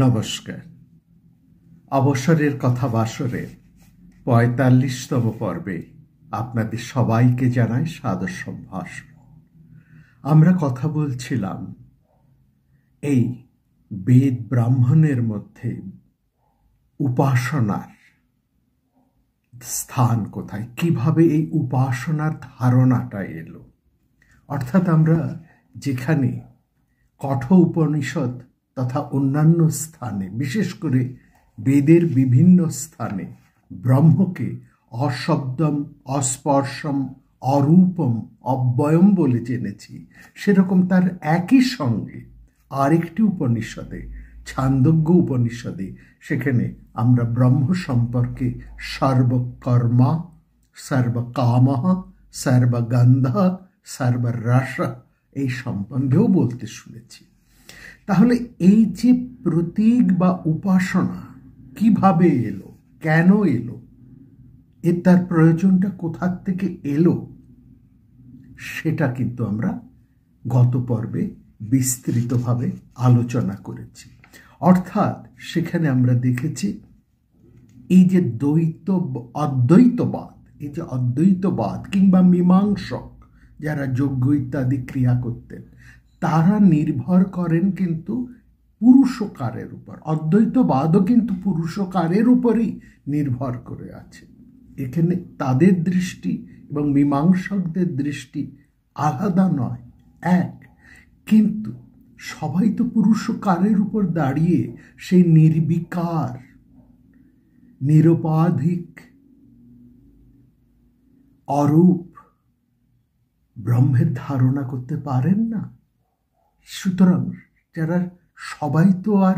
নমস্কার। অবসরের কথা বাসরের ৪৫তম পর্বে আপনাদের সবাইকে জানাই সাদর সম্ভাষণ। আমরা কথা বলছিলাম এই বেদ ব্রাহ্মণের মধ্যে উপাসনার স্থান কোথায়, কিভাবে এই উপাসনার ধারণাটা এলো। অর্থাৎ আমরা যেখানে কঠ উপনিষদ তথা অন্যান্য স্থানে, বিশেষ করে বেদের বিভিন্ন স্থানে ব্রহ্মকে অশব্দম, অস্পর্শম, অরূপম, অব্যয়ম বলে জেনেছি, সেরকম তার একই সঙ্গে আরেকটি উপনিষদে, ছান্দোগ্য উপনিষদে, সেখানে আমরা ব্রহ্ম সম্পর্কে সর্বকর্মা, সর্বকামঃ, সর্বগন্ধ, সর্বরস এই সম্বন্ধেও বলতে শুনেছি। তাহলে এই যে প্রতীক বা উপাসনা কিভাবে এলো, কেন এলো, তার প্রয়োজনটা কোথা থেকে এলো, সেটা কিন্তু আমরা গত পর্বে বিস্তৃতভাবে আলোচনা করেছি। অর্থাৎ সেখানে আমরা দেখেছি এই যে অদ্বৈতবাদ, এই যে অদ্বৈতবাদ কিংবা মীমাংসক যারা যজ্ঞ ইত্যাদি ক্রিয়া করতেন, তারা নির্ভর করেন কিন্তু পুরুষকারের উপর। অদ্বৈতবাদও কিন্তু পুরুষকারের উপরই নির্ভর করে আছে। এখানে তাদের দৃষ্টি এবং মীমাংসকদের দৃষ্টি আলাদা নয়, এক। কিন্তু সবাই তো পুরুষকারের উপর দাঁড়িয়ে সেই নির্বিকার, নিরুপাধিক, অরূপ ব্রহ্মের ধারণা করতে পারেন না। সুতরাং যারা সবাই তো আর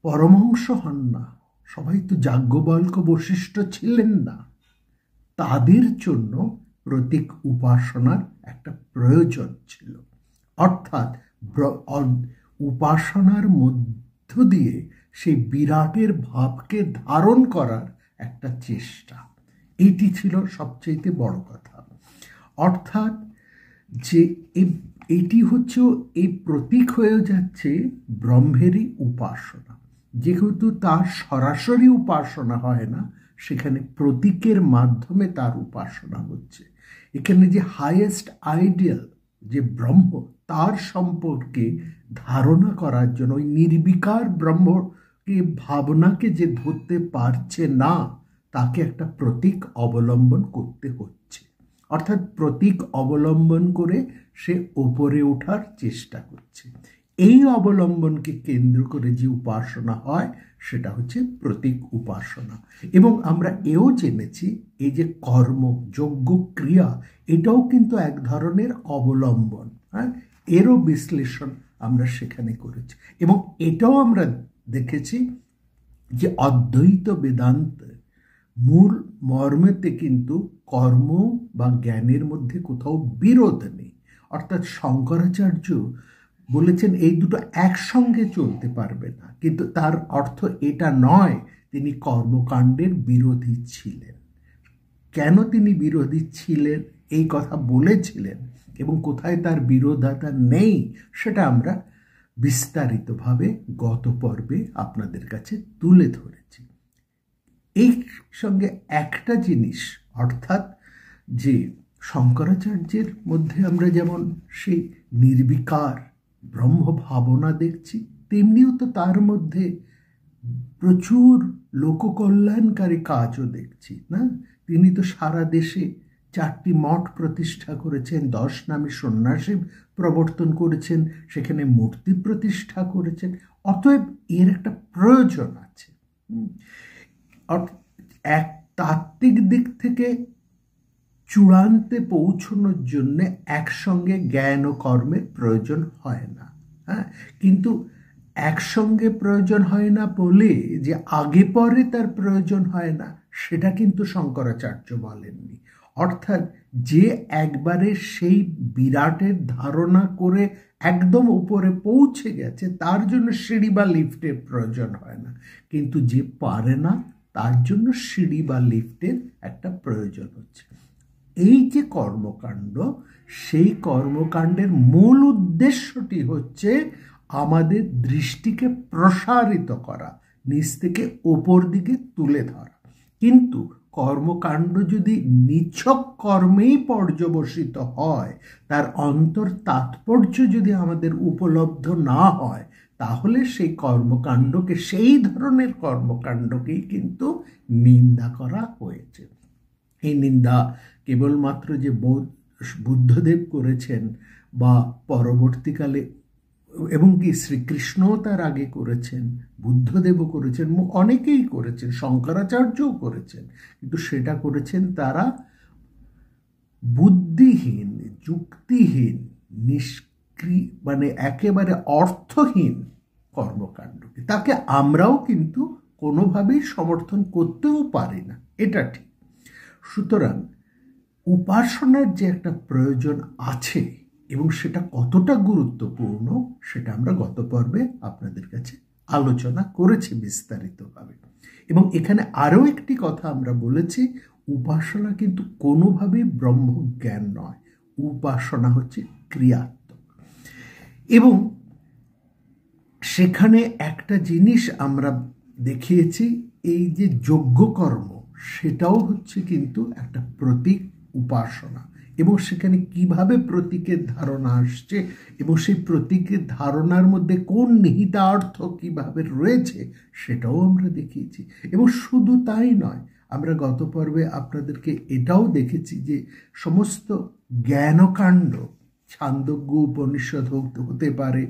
পরমহংস হন না, সবাই তো যাজ্ঞবল্ক্য বশিষ্ঠ ছিলেন না, তাদের জন্য প্রতীক উপাসনার একটা প্রয়োজন ছিল। অর্থাৎ উপাসনার মধ্য দিয়ে সেই বিরাটের ভাবকে ধারণ করার একটা চেষ্টা, এটি ছিল সবচেয়ে বড় কথা। অর্থাৎ যে এটি হচ্ছে এই প্রতীক হয়ে যাচ্ছে ব্রহ্মেরই উপাসনা। যেহেতু তার সরাসরি উপাসনা হয় না, সেখানে প্রতীকের মাধ্যমে তার উপাসনা হচ্ছে। এখানে যে হাইয়েস্ট আইডিয়াল যে ব্রহ্ম, তার সম্পর্কে ধারণা করার জন্য ওই নির্বিকার ব্রহ্মকে, ভাবনাকে যে ধরতে পারছে না, তাকে একটা প্রতীক অবলম্বন করতে হচ্ছে। অর্থাৎ প্রতীক অবলম্বন করে সে ওপরে ওঠার চেষ্টা করছে। এই অবলম্বনকে কেন্দ্র করে যে উপাসনা হয়, সেটা হচ্ছে প্রতীক উপাসনা। এবং আমরা এও জেনেছি এই যে কর্ম, যজ্ঞ ক্রিয়া, এটাও কিন্তু এক ধরনের অবলম্বন। এরও বিশ্লেষণ আমরা সেখানে করেছি। এবং এটাও আমরা দেখেছি যে অদ্বৈত বেদান্ত মূল মর্মেতে কিন্তু কর্ম বা জ্ঞানের মধ্যে কোথাও বিরোধ নেই। অর্থাৎ শঙ্করাচার্য বলেছেন এই দুটো একসঙ্গে চলতে পারবে না, কিন্তু তার অর্থ এটা নয় তিনি কর্মকাণ্ডের বিরোধী ছিলেন। কেন তিনি বিরোধী ছিলেন এই কথা বলেছিলেন এবং কোথায় তার বিরোধতা নেই, সেটা আমরা বিস্তারিতভাবে গত পর্বে আপনাদের কাছে তুলে ধরেছি। এই সঙ্গে একটা জিনিস, অর্থাৎ যে শঙ্করাচার্যের মধ্যে আমরা যেমন সেই নির্বিকার ব্রহ্ম ভাবনা দেখছি, তেমনিও তো তার মধ্যে প্রচুর লোককল্যাণকারী কাজও দেখছি না। তিনি তো সারা দেশে 4টি মঠ প্রতিষ্ঠা করেছেন, 10 নামী সন্ন্যাসী প্রবর্তন করেছেন, সেখানে মূর্তি প্রতিষ্ঠা করেছেন। অতএব এর একটা প্রয়োজন আছে। এক তাত্ত্বিক দিক থেকে চূড়ান্তে পৌঁছানোর জন্য একসঙ্গে জ্ঞান ও কর্মের প্রয়োজন হয় না। কিন্তু একসঙ্গে প্রয়োজন হয় না বলে যে আগে পরে তার প্রয়োজন হয় না, সেটা কিন্তু শঙ্করাচার্য বলেননি। অর্থাৎ যে একবারে সেই বিরাটের ধারণা করে একদম উপরে পৌঁছে গেছে, তার জন্য সিঁড়ি বা লিফটের প্রয়োজন হয় না। কিন্তু যে পারে না, তার জন্য সিঁড়ি বা লিফটের একটা প্রয়োজন হচ্ছে। এই যে কর্মকাণ্ড, সেই কর্মকাণ্ডের মূল উদ্দেশ্যটি হচ্ছে আমাদের দৃষ্টিকে প্রসারিত করা, নিচ থেকে ওপর দিকে তুলে ধরা। কিন্তু কর্মকাণ্ড যদি নিছক কর্মেই পর্যবসিত হয়, তার অন্তর তাৎপর্য যদি আমাদের উপলব্ধ না হয়, তাহলে সেই কর্মকাণ্ডকে, সেই ধরনের কর্মকাণ্ডকেই কিন্তু নিন্দা করা হয়েছে। এই নিন্দা কেবলমাত্র যে বুদ্ধদেব করেছেন বা পরবর্তীকালে, এবং কি শ্রীকৃষ্ণও তার আগে করেছেন, বুদ্ধদেবও করেছেন, অনেকেই করেছেন, শঙ্করাচার্যও করেছেন, কিন্তু সেটা করেছেন তারা বুদ্ধিহীন, যুক্তিহীন, মানে একেবারে অর্থহীন কর্মকাণ্ডকে। তাকে আমরাও কিন্তু কোনোভাবেই সমর্থন করতেও পারি না, এটা ঠিক। সুতরাং উপাসনার যে একটা প্রয়োজন আছে এবং সেটা কতটা গুরুত্বপূর্ণ, সেটা আমরা গত পর্বে আপনাদের কাছে আলোচনা করেছি বিস্তারিতভাবে। এবং এখানে আরও একটি কথা আমরা বলেছি, উপাসনা কিন্তু কোনোভাবেই ব্রহ্মজ্ঞান নয়, উপাসনা হচ্ছে ক্রিয়াত্মক। এবং সেখানে একটা জিনিস আমরা দেখিয়েছি, এই যে যজ্ঞকর্ম, সেটাও হচ্ছে কিন্তু একটা প্রতীক উপাসনা। এবং সেখানে কিভাবে প্রতীকের ধারণা আসছে এবং সেই প্রতীকের ধারণার মধ্যে কোন নিহিতার্থ কিভাবে রয়েছে, সেটাও আমরা দেখিয়েছি। এবং শুধু তাই নয়, আমরা গত পর্বে আপনাদেরকে এটাও দেখেছি যে সমস্ত জ্ঞানকাণ্ড, ছান্দোগ্য উপনিষদ হতে পারে,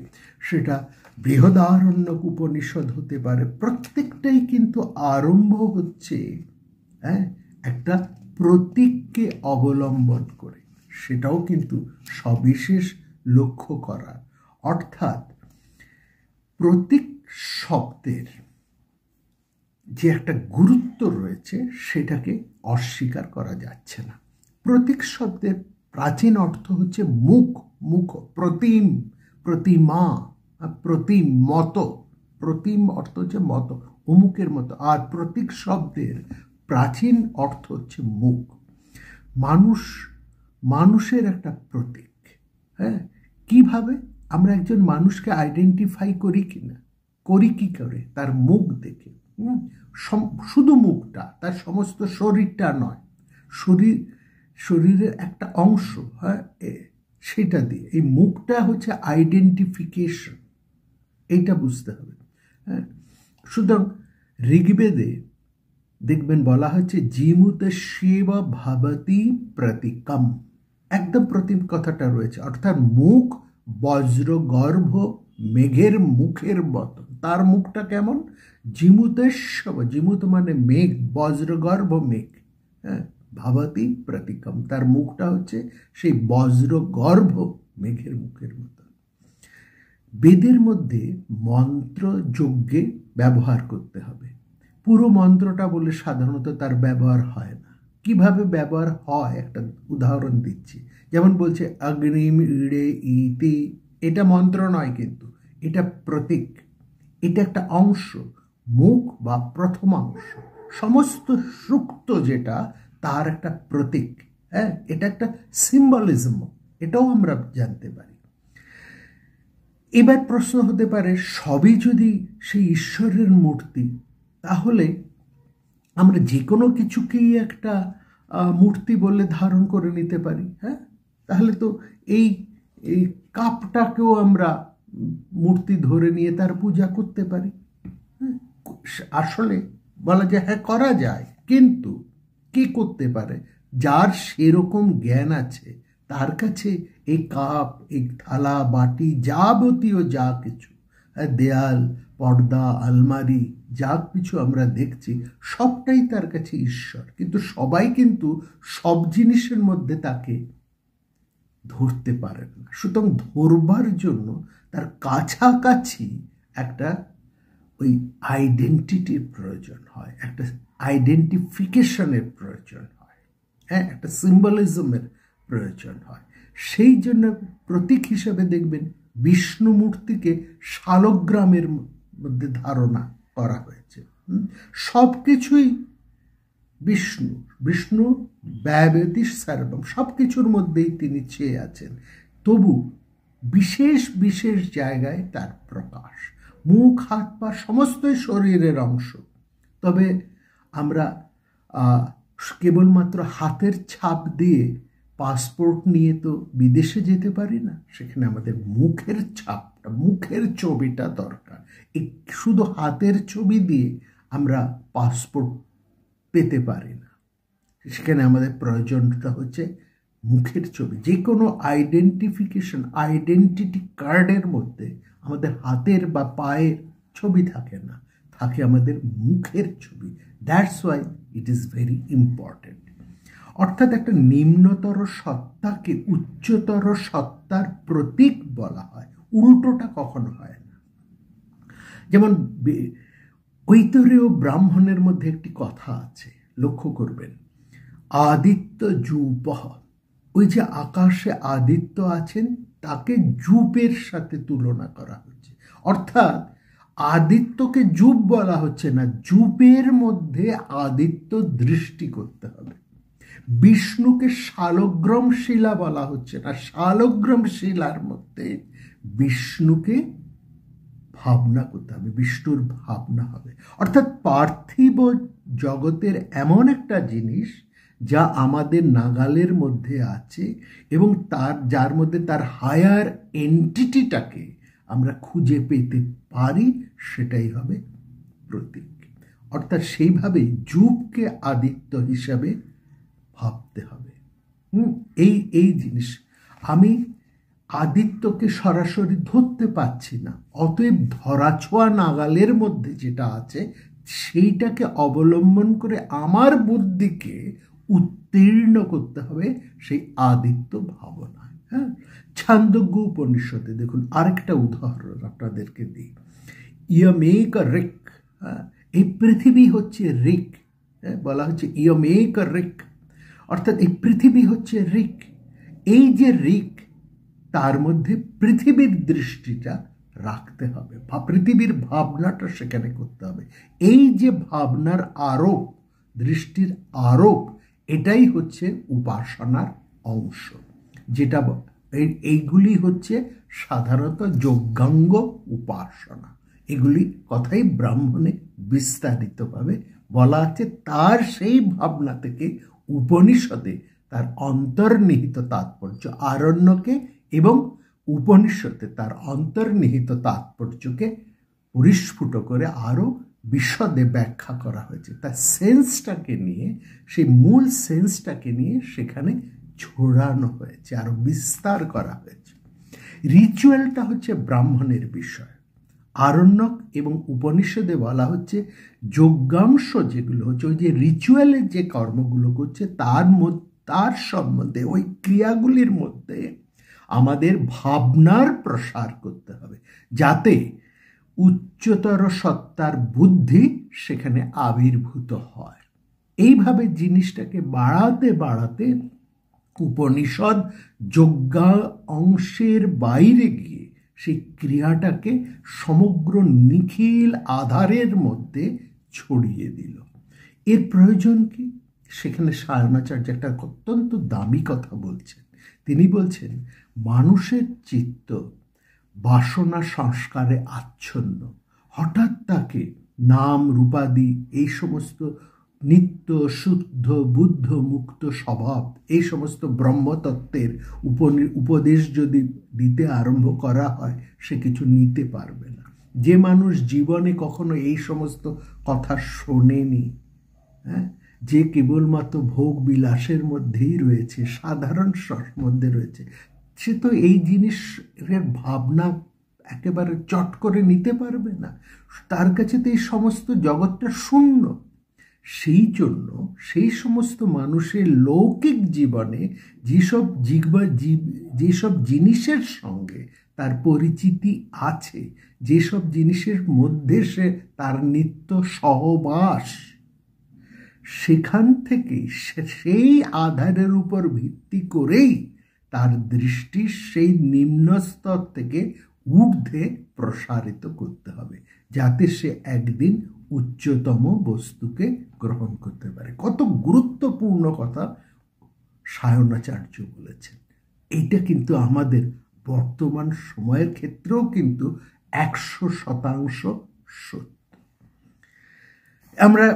সেটা বৃহদারণ্যক উপনিষদ হতে পারে, প্রত্যেকটাই কিন্তু আরম্ভ হচ্ছে একটা প্রতীককে অবলম্বন করে। সেটাও কিন্তু সবিশেষ লক্ষ্য করা। অর্থাৎ প্রতীক শব্দের যে একটা গুরুত্ব রয়েছে, সেটাকে অস্বীকার করা যাচ্ছে না। প্রতীক শব্দের প্রাচীন অর্থ হচ্ছে মুখ, মুখ, প্রতিম, প্রতিমা, প্রতিম, মতো। প্রতিম অর্থ হচ্ছে মতো, অমুকের মতো। আর প্রতীক শব্দের প্রাচীন অর্থ হচ্ছে মুখ। মানুষের একটা প্রতীক। কিভাবে আমরা একজন মানুষকে আইডেন্টিফাই করি কিনা, করি কি করে? তার মুখ দেখে। শুধু মুখটা, তার সমস্ত শরীরটা নয়, শরীরের একটা অংশ, সেটা দিয়ে। এই মুখটা হচ্ছে আইডেন্টিফিকেশন, এইটা বুঝতে হবে। সুতরাং ঋগ্বেদে দেখবেন বলা হচ্ছে জীমুত শিব ভবতি প্রতীকম, একদম প্রতীক কথাটা রয়েছে। অর্থাৎ মুখ বজ্রগর্ভ মেঘের মুখের মতো। তার মুখটা কেমন? জীমুতেশ্বব, জীমুত মানে মেঘ, বজ্রগর্ভ মেঘ, ভবতি প্রতীকম, তার মুখটা হচ্ছে সেই বজ্রগর্ভ মেঘের মুখের মতো। বেদের মধ্যে মন্ত্র যজ্ঞে ব্যবহার করতে হবে। পুরো মন্ত্রটা বলে সাধারণত তার ব্যবহার হয় না। কিভাবে ব্যবহার হয় একটা উদাহরণ দিচ্ছি। যেমন বলছে অগ্নিম ইড়ে ইতি, এটা মন্ত্র নয়, কিন্তু এটা প্রতীক, এটা একটা অংশ, মুখ বা প্রথমাংশ, সমস্ত সুক্ত যেটা, তার একটা প্রতীক। এটা একটা সিম্বলিজম, এটাও আমরা জানতে পারি। এবার প্রশ্ন হতে পারে, সবই যদি সেই ঈশ্বরের মূর্তি, তাহলে আমরা যে কোনো কিছুকেই একটা মূর্তি বলে ধারণ করে নিতে পারি। তাহলে তো এই কাপটাকেও আমরা মূর্তি ধরে নিয়ে তার পূজা করতে পারি। আসলে বলা যায় হ্যাঁ, করা যায়, কিন্তু কে করতে পারে? যার সেরকম জ্ঞান আছে, তার কাছে এই কাপ, এই থালা, বাটি, যাবতীয় যা কিছু, দেয়াল, পর্দা, আলমারি, যা কিছু আমরা দেখছি, সবটাই তার কাছে ঈশ্বর। কিন্তু সবাই কিন্তু সব জিনিসের মধ্যে তাকে ধরতে পারেন না। সুতরাং ধরবার জন্য তার কাছাকাছি একটা ওই আইডেন্টিটির প্রয়োজন হয়, একটা আইডেন্টিফিকেশনের প্রয়োজন হয়, একটা সিম্বলিজমের প্রয়োজন হয়। সেই জন্য প্রতীক হিসেবে দেখবেন বিষ্ণু মূর্তিকে শালগ্রামের মধ্যে ধারণা করা হয়েছে। সব কিছুই বিষ্ণু, বিষ্ণু ব্যয়বেতি সর্বম, সব কিছুর মধ্যেই তিনি চেয়ে আছেন। তবু বিশেষ বিশেষ জায়গায় তার প্রকাশ। মুখ, হাত, পা সমস্তই শরীরের অংশ। তবে আমরা কেবলমাত্র হাতের ছাপ দিয়ে পাসপোর্ট নিয়ে তো বিদেশে যেতে পারি না। সেখানে আমাদের মুখের ছাপটা, মুখের ছবিটা দরকার। শুধু হাতের ছবি দিয়ে আমরা পাসপোর্ট পেতে পারি না। সেখানে আমাদের প্রয়োজনটা হচ্ছে মুখের ছবি। যে কোনো আইডেন্টিফিকেশন, আইডেন্টিটি কার্ডের মধ্যে আমাদের হাতের বা পায়ের ছবি থাকে না, থাকে আমাদের মুখের ছবি। That's why it is very important. অর্থাৎ একটা নিম্নতর সত্তাকে উচ্চতর সত্তার প্রতীক বলা হয়, উল্টোটা কখনো হয় না। যেমন ঐতরেয় ব্রাহ্মণের মধ্যে একটি কথা আছে, লক্ষ্য করবেন, আদিত্য জূপঃ। ওই যে আকাশে আদিত্য আছেন তাকে জূপের সাথে তুলনা করা হচ্ছে। অর্থাৎ আদিত্যকে জূপ বলা হচ্ছে না, জূপের মধ্যে আদিত্য দৃষ্টি করতে হবে। বিষ্ণুকে শালগ্রাম শিলা বলা হচ্ছে না, শালগ্রাম শিলার মধ্যে বিষ্ণুকে ভাবনা করতে হবে, বিষ্ণুর ভাবনা হবে। অর্থাৎ পার্থিব জগতের এমন একটা জিনিস যা আমাদের নাগালের মধ্যে আছে এবং যার মধ্যে তার হায়ার এন্টিটিটাকে আমরা খুঁজে পেতে পারি, সেটাই হবে প্রতীক। অর্থাৎ সেইভাবে যুগকে আদিত্য হিসাবে ভাবতে হবে। এই জিনিস আমি আদিত্যকে সরাসরি ধরতে পাচ্ছি না, অতএব ধরাছোঁয়া নাগালের মধ্যে যেটা আছে সেইটাকে অবলম্বন করে আমার বুদ্ধিকে উত্তীর্ণ করতে হবে সেই আদিত্য ভাবনায়। হ্যাঁ, ছান্দোগ্য উপনিষদে দেখুন আরেকটা উদাহরণ আপনাদেরকে দিই। ইয়মেক ঋক, এই পৃথিবী হচ্ছে ঋক, বলা হচ্ছে ইয়মেক ঋক, অর্থাৎ এই পৃথিবী হচ্ছে ঋক। এই যে ঋক, তার মধ্যে পৃথিবীর দৃষ্টিটা রাখতে হবে, পৃথিবীর ভাবনাটা সেখানে করতে হবে। এই যে ভাবনার আরোপ, দৃষ্টির আরোপ, এটাই হচ্ছে উপাসনার অংশ। যেটা এইগুলি হচ্ছে সাধারণত যজ্ঞাঙ্গ উপাসনা। এগুলি কথাই ব্রাহ্মণে বিস্তারিতভাবে বলা আছে। তার সেই ভাবনা থেকে উপনিষদে তার অন্তর্নিহিত তাৎপর্য, আরণ্যকে এবং উপনিষদে তার অন্তর্নিহিত তাৎপর্যকে পরিস্ফুট করে আরও বিশদে ব্যাখ্যা করা হয়েছে। তার সেন্সটাকে নিয়ে, সেই মূল সেন্সটাকে নিয়ে সেখানে ছড়ানো হয়েছে, আরও বিস্তার করা হয়েছে। রিচুয়ালটা হচ্ছে ব্রাহ্মণের বিষয়। আরণ্যক এবং উপনিষদে বলা হচ্ছে যজ্ঞাংশ যেগুলো হচ্ছে, ওই যে রিচুয়ালের যে কর্মগুলো করছে তার সম্বন্ধে, ওই ক্রিয়াগুলির মধ্যে আমাদের ভাবনার প্রসার করতে হবে, যাতে উচ্চতর সত্তার বুদ্ধি সেখানে আবির্ভূত হয়। এইভাবে জিনিসটাকে বাড়াতে বাড়াতে উপনিষদ যজ্ঞা অংশের বাইরে গিয়ে সেই ক্রিয়াটাকে সমগ্র নিখিল আধারের মধ্যে ছড়িয়ে দিল। এর প্রয়োজন কি? সেখানে সায়নাচার্য একটা অত্যন্ত দামি কথা বলছেন। তিনি বলছেন, মানুষের চিত্ত বাসনা সংস্কারে আচ্ছন্ন, হঠাৎ তাকে নাম রূপাদি এই সমস্ত নিত্য শুদ্ধ বুদ্ধ মুক্ত স্বভাব, এই সমস্ত ব্রহ্মতত্ত্বের উপদেশ যদি দিতে আরম্ভ করা হয়, সে কিছু নিতে পারবে না। যে মানুষ জীবনে কখনো এই সমস্ত কথা শোনেনি, হ্যাঁ, যে কেবলমাত্র ভোগ বিলাসের মধ্যেই রয়েছে, সাধারণ মধ্যে রয়েছে, সে তো এই জিনিসের ভাবনা একেবারে চট করে নিতে পারবে না। তার কাছে তো এই সমস্ত জগৎটা শূন্য। সেই জন্য সেই সমস্ত মানুষের লৌকিক জীবনে যেসব জিনিসের সঙ্গে তার পরিচিতি আছে, যেসব জিনিসের মধ্যে সে তার নিত্য সহবাস, সেখান থেকে সেই আধারের উপর ভিত্তি করেই তার দৃষ্টি সেই নিম্নস্তর থেকে ঊর্ধ্বে প্রসারিত করতে হবে, যাতে সে একদিন উচ্চতম বস্তুকে গ্রহণ করতে পারে। কত গুরুত্বপূর্ণ কথা সায়নাচার্য বলেছেন। এইটা কিন্তু আমাদের বর্তমান সময়ের ক্ষেত্রেও কিন্তু 100% সত্য। আমরা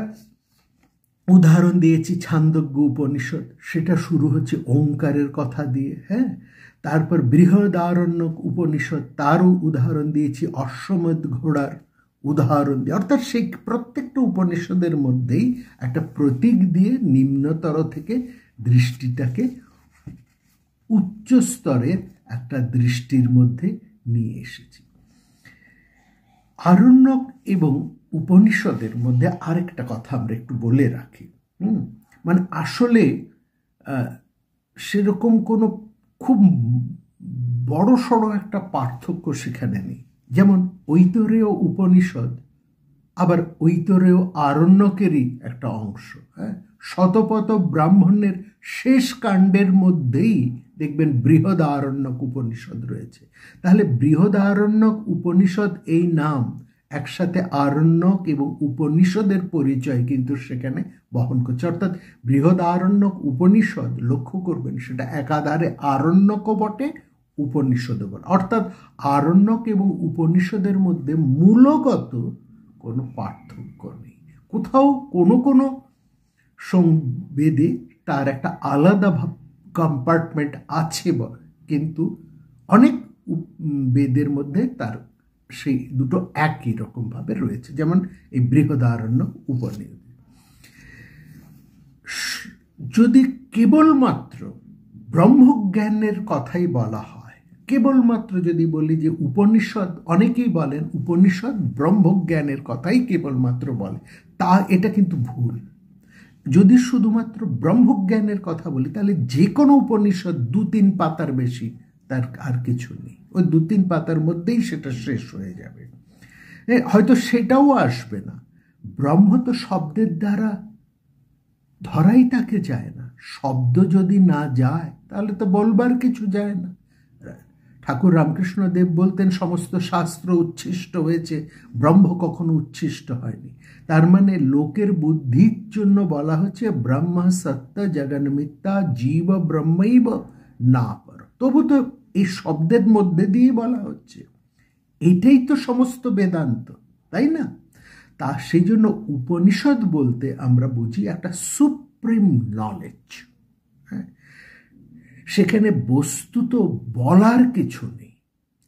উদাহরণ দিয়েছি ছান্দোগ্য উপনিষদ, সেটা শুরু হচ্ছে ওঙ্কারের কথা দিয়ে। হ্যাঁ, তারপর বৃহদারণ্যক উপনিষদ, তারও উদাহরণ দিয়েছি অশ্বমেধ ঘোড়ার উদাহরণ দিয়ে। অর্থাৎ সেই প্রত্যেকটা উপনিষদের মধ্যেই একটা প্রতীক দিয়ে নিম্নতর থেকে দৃষ্টিটাকে উচ্চ স্তরের একটা দৃষ্টির মধ্যে নিয়ে এসেছি। আরণ্যক এবং উপনিষদের মধ্যে আরেকটা কথা আমরা একটু বলে রাখি। মানে আসলে সেরকম কোনো খুব বড় সড়ো একটা পার্থক্য সেখানে নেই। যেমন ঐতরেয় উপনিষদ আবার ঐতরেয় আরণ্যকেরই একটা অংশ। হ্যাঁ, শতপথ ব্রাহ্মণের শেষ কাণ্ডের মধ্যেই দেখবেন বৃহদারণ্যক উপনিষদ রয়েছে। তাহলে বৃহদারণ্যক উপনিষদ এই নাম একসাথে আরণ্যক এবং উপনিষদের পরিচয় কিন্তু সেখানে বহন করছে। অর্থাৎ বৃহদারণ্যক উপনিষদ, লক্ষ্য করবেন, সেটা একাধারে আরণ্যকও বটে, উপনিষদও বটে। অর্থাৎ আরণ্যক এবং উপনিষদের মধ্যে মূলগত কোনো পার্থক্য নেই। কোথাও কোনো সংবেদে তার একটা আলাদা কম্পার্টমেন্ট আছে, কিন্তু অনেক বেদের মধ্যে তার সেই দুটো একই রকমভাবে রয়েছে। যেমন এই বৃহদারণ্যক উপনিষদ। যদি কেবলমাত্র ব্রহ্মজ্ঞানের কথাই বলা হয়, কেবলমাত্র যদি বলি যে উপনিষদ, অনেকেই বলেন উপনিষদ ব্রহ্মজ্ঞানের কথাই কেবলমাত্র বলে, এটা কিন্তু ভুল। যদি শুধুমাত্র ব্রহ্মজ্ঞানের কথা বলি তাহলে যে কোনো উপনিষদ 2-3 পাতার বেশি তার আর কিছু নেই। ওই 2-3 পাতার মধ্যেই সেটা শেষ হয়ে যাবে, হয়তো সেটাও আসবে না। ব্রহ্ম তো শব্দের দ্বারা ধরাই তাকে যায় না। শব্দ যদি না যায় তাহলে তো বলবার কিছু যায় না। ঠাকুর রামকৃষ্ণদেব বলতেন সমস্ত শাস্ত্র উচ্ছিষ্ট হয়েছে, ব্রহ্ম কখনো উচ্ছিষ্ট হয়নি। তার মানে লোকের বুদ্ধির জন্য বলা হচ্ছে ব্রহ্ম সত্য জগন মিথ্যা জীব ব্রহ্মৈব না পর। তবু তো এই শব্দের মধ্যে দিয়ে বলা হচ্ছে, এটাই তো সমস্ত বেদান্ত, তাই না? তা সেই জন্য উপনিষদ বলতে আমরা বুঝি একটা সুপ্রিম নলেজ। হ্যাঁ, সেখানে বস্তুত বলার কিছু নেই।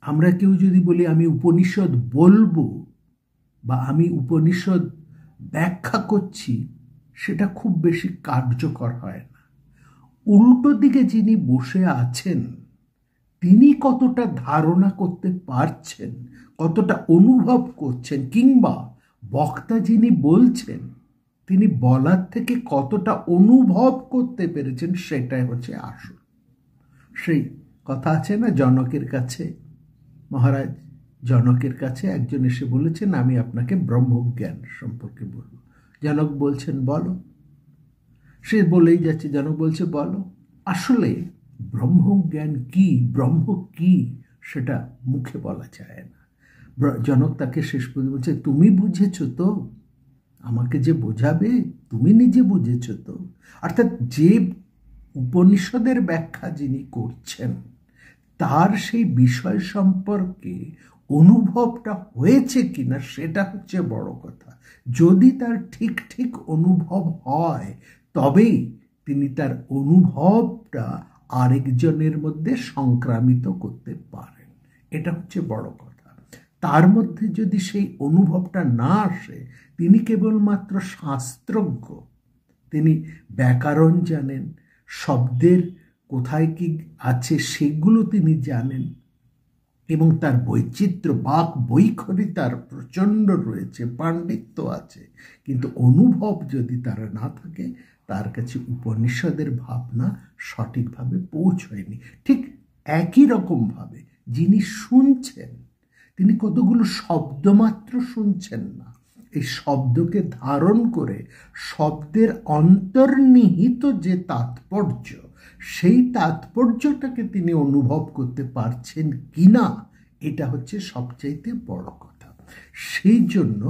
আমরা কেউ যদি বলি আমি উপনিষদ বলবো বা আমি উপনিষদ ব্যাখ্যা করছি, সেটা খুব বেশি কার্যকর হয় না। উল্টো দিকে যিনি বসে আছেন তিনি কতটা ধারণা করতে পারছেন, কতটা অনুভব করছেন, কিংবা বক্তা যিনি বলছেন তিনি বলার থেকে কতটা অনুভব করতে পেরেছেন, সেটাই হচ্ছে আসল। সেই কথা আছে না, জনকের কাছে, মহারাজ জনকের কাছে একজন এসে বলেছেন আমি আপনাকে ব্রহ্মজ্ঞান সম্পর্কে বলবো। জনক বলছেন বলো। সে বলেই যাচ্ছে, জনক বলছে বলো। আসলে ব্রহ্মজ্ঞান কি, ব্রহ্ম কি, সেটা মুখে বলা যায় না। জনক তাকে শেষ পর্যন্ত বলছে তুমি বুঝেছ তো, আমাকে যে বোঝাবে, তুমি নিজে বুঝেছ তো। অর্থাৎ যে উপনিষদের ব্যাখ্যা যিনি করছেন তার সেই বিষয় সম্পর্কে অনুভবটা হয়েছে কিনা সেটা হচ্ছে বড় কথা। যদি তার ঠিক ঠিক অনুভব হয় তবেই তিনি তার অনুভবটা আরেকজনের মধ্যে সংক্রামিত করতে পারেন, এটা হচ্ছে বড় কথা। তার মধ্যে যদি সেই অনুভবটা না আসে, তিনি কেবলমাত্র শাস্ত্রজ্ঞ, তিনি ব্যাকরণ জানেন, শব্দের কোথায় কি আছে সেগুলো তিনি জানেন, এবং তার বৈচিত্র্য বাক বৈখরি তার প্রচণ্ড রয়েছে, পাণ্ডিত্য আছে, কিন্তু অনুভব যদি তার না থাকে তার কাছে উপনিষদের ভাবনা সঠিকভাবে পৌঁছয়নি। ঠিক একই রকমভাবে যিনি শুনছেন তিনি কতগুলো শব্দমাত্র শুনছেন না, এই শব্দকে ধারণ করে শব্দের অন্তর্নিহিত যে তাৎপর্য, সেই তাৎপর্যটাকে তিনি অনুভব করতে পারছেন কিনা, এটা হচ্ছে সবচাইতে বড় কথা। সেই জন্য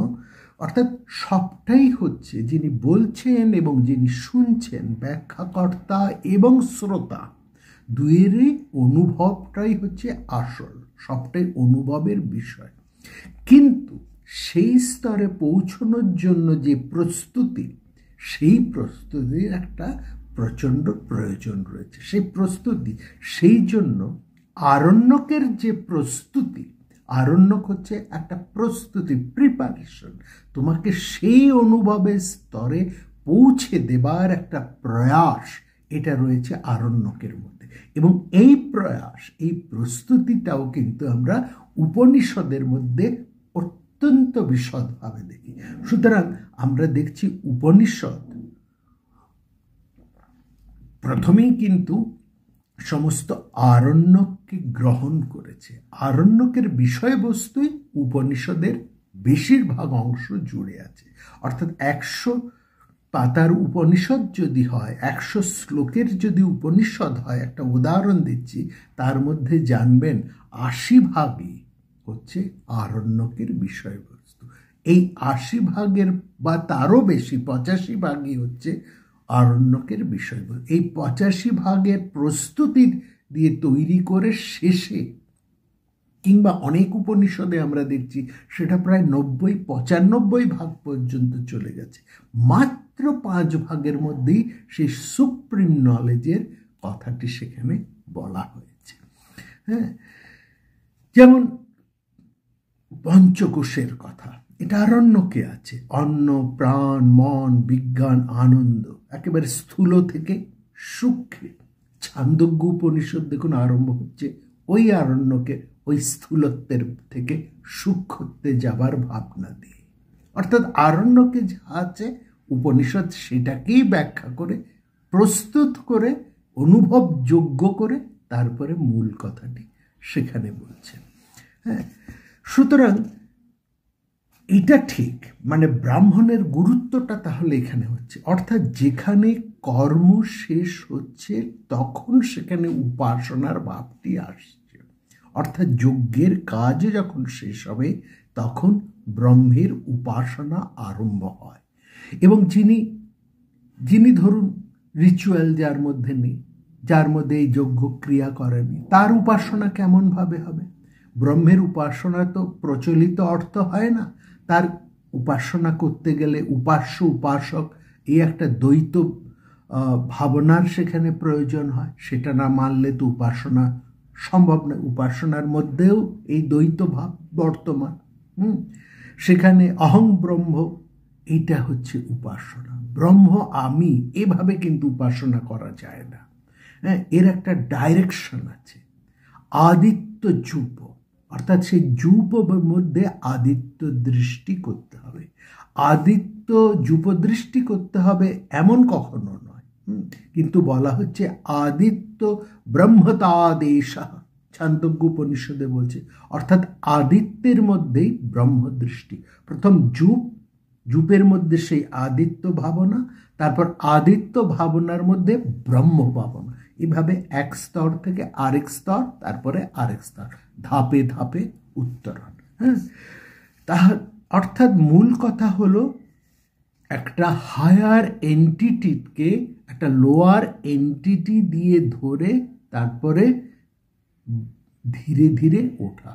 অর্থাৎ সবটাই হচ্ছে যিনি বলছেন এবং যিনি শুনছেন, ব্যাখ্যাকর্তা এবং শ্রোতা, দুয়েরই অনুভবটাই হচ্ছে আসল, সবটাই অনুভবের বিষয়। কিন্তু সেই স্তরে পৌঁছানোর জন্য যে প্রস্তুতি, সেই প্রস্তুতির একটা প্রচণ্ড প্রয়োজন রয়েছে। সেই প্রস্তুতি, সেই জন্য আরণ্যকের যে প্রস্তুতি, আরণ্যক হচ্ছে একটা প্রস্তুতি, প্রিপারেশন, তোমাকে সেই অনুভবের স্তরে পৌঁছে দেবার একটা প্রয়াস, এটা রয়েছে আরণ্যকের মধ্যে। এবং এই প্রয়াস, এই প্রস্তুতিটাও কিন্তু আমরা উপনিষদের মধ্যে অত্যন্ত বিশদভাবে দেখি। সুতরাং আমরা দেখছি উপনিষদ প্রথমেই কিন্তু সমস্ত আরণ্যককে গ্রহণ করেছে। আরণ্যকের বিষয়বস্তুই উপনিষদের বেশিরভাগ অংশ জুড়ে আছে। অর্থাৎ 100 পাতার উপনিষদ যদি হয়, 100 শ্লোকের যদি উপনিষদ হয়, একটা উদাহরণ দিচ্ছি, তার মধ্যে জানবেন 80 ভাগই হচ্ছে আরণ্যকের বিষয়বস্তু। এই 80 ভাগের বা তারও বেশি 85 ভাগই হচ্ছে আরণ্যকের বিষয়বস্তু। এই 85 ভাগের প্রস্তুতি দিয়ে তৈরি করে শেষে, কিংবা অনেক উপনিষদে আমরা দেখছি সেটা প্রায় 90-95 ভাগ পর্যন্ত চলে গেছে, মাত্র 5 ভাগের মধ্যেই সেই সুপ্রিম নলেজের কথাটি সেখানে বলা হয়েছে। হ্যাঁ, যেমন পঞ্চকোষের কথা, এটা আরণ্যকে আছে। অন্ন, প্রাণ, মন, বিজ্ঞান, আনন্দ, একেবারে স্থূল থেকে সূক্ষ্মে। ছান্দোগ্য উপনিষদ দেখুন আরম্ভ হচ্ছে ওই আরণ্যকে, ওই স্থূলত্বের থেকে সূক্ষ্মত্বে যাবার ভাবনা দিয়ে। অর্থাৎ আরণ্যকে যা আছে, উপনিষদ সেটাকেই ব্যাখ্যা করে, প্রস্তুত করে, অনুভবযোগ্য করে তারপরে মূল কথাটি সেখানে বলছেন। হ্যাঁ, সুতরাং এটা ঠিক, মানে ব্রাহ্মণের গুরুত্বটা তাহলে এখানে হচ্ছে, অর্থাৎ যেখানে কর্ম শেষ হচ্ছে তখন সেখানে উপাসনার ভাবটি আসছে। অর্থাৎ যজ্ঞের কাজ যখন শেষ হবে তখন ব্রহ্মের উপাসনা আরম্ভ হয়। এবং যিনি ধরুন রিচুয়াল যার মধ্যে নেই, যার মধ্যে এই যজ্ঞ ক্রিয়া করেনি, তার উপাসনা কেমনভাবে হবে? ব্রহ্মের উপাসনা তো প্রচলিত অর্থ হয় না। তার উপাসনা করতে গেলে উপাস্য উপাসক এই একটা দ্বৈত ভাবনার সেখানে প্রয়োজন হয়। সেটা না মানলে তো উপাসনা সম্ভব নয়। উপাসনার মধ্যেও এই দ্বৈত ভাব বর্তমান। সেখানে অহং ব্রহ্ম, এটা হচ্ছে উপাসনা। ব্রহ্ম আমি, এভাবে কিন্তু উপাসনা করা যায় না। হ্যাঁ, এর একটা ডাইরেকশন আছে। আদিত্য যূপ, অর্থাৎ সেই যূপের মধ্যে আদিত্য দৃষ্টি করতে হবে। আদিত্য যূপ দৃষ্টি করতে হবে এমন কখনো নয়, কিন্তু বলা হচ্ছে আদিত্য ব্রহ্মতাদেশ, ছান্দোগ্য উপনিষদে বলছে। অর্থাৎ আদিত্যের মধ্যেই ব্রহ্মদৃষ্টি। প্রথম যূপের মধ্যে সেই আদিত্য ভাবনা, তারপর আদিত্য ভাবনার মধ্যে ব্রহ্ম ভাবনা, এভাবে এক স্তর থেকে আরেক স্তর, তারপরে আরেক স্তর, ধাপে ধাপে উত্তরণ। হ্যাঁ, অর্থাৎ মূল কথা হলো একটা হায়ার এন্টিটিকে একটা লোয়ার এন্টিটি দিয়ে ধরে তারপরে ধীরে ধীরে ওঠা,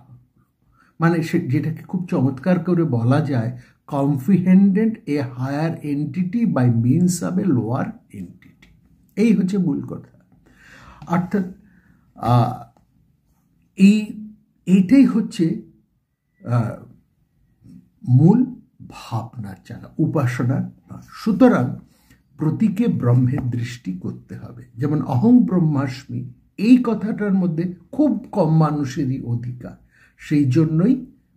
মানে যেটাকে খুব চমৎকার করে বলা যায়, comprehended a higher entity by means of a lower entity. এই হচ্ছে মূল কথা। অর্থাৎ এইটাই হচ্ছে মূল ভাবনার জায়গা, উপাসনার। সুতরাং প্রতীকে ব্রহ্মের দৃষ্টি করতে হবে। যেমন অহং ব্রহ্মাস্মি, এই কথাটার মধ্যে খুব কম মানুষেরই অধিকার। সেই জন্যই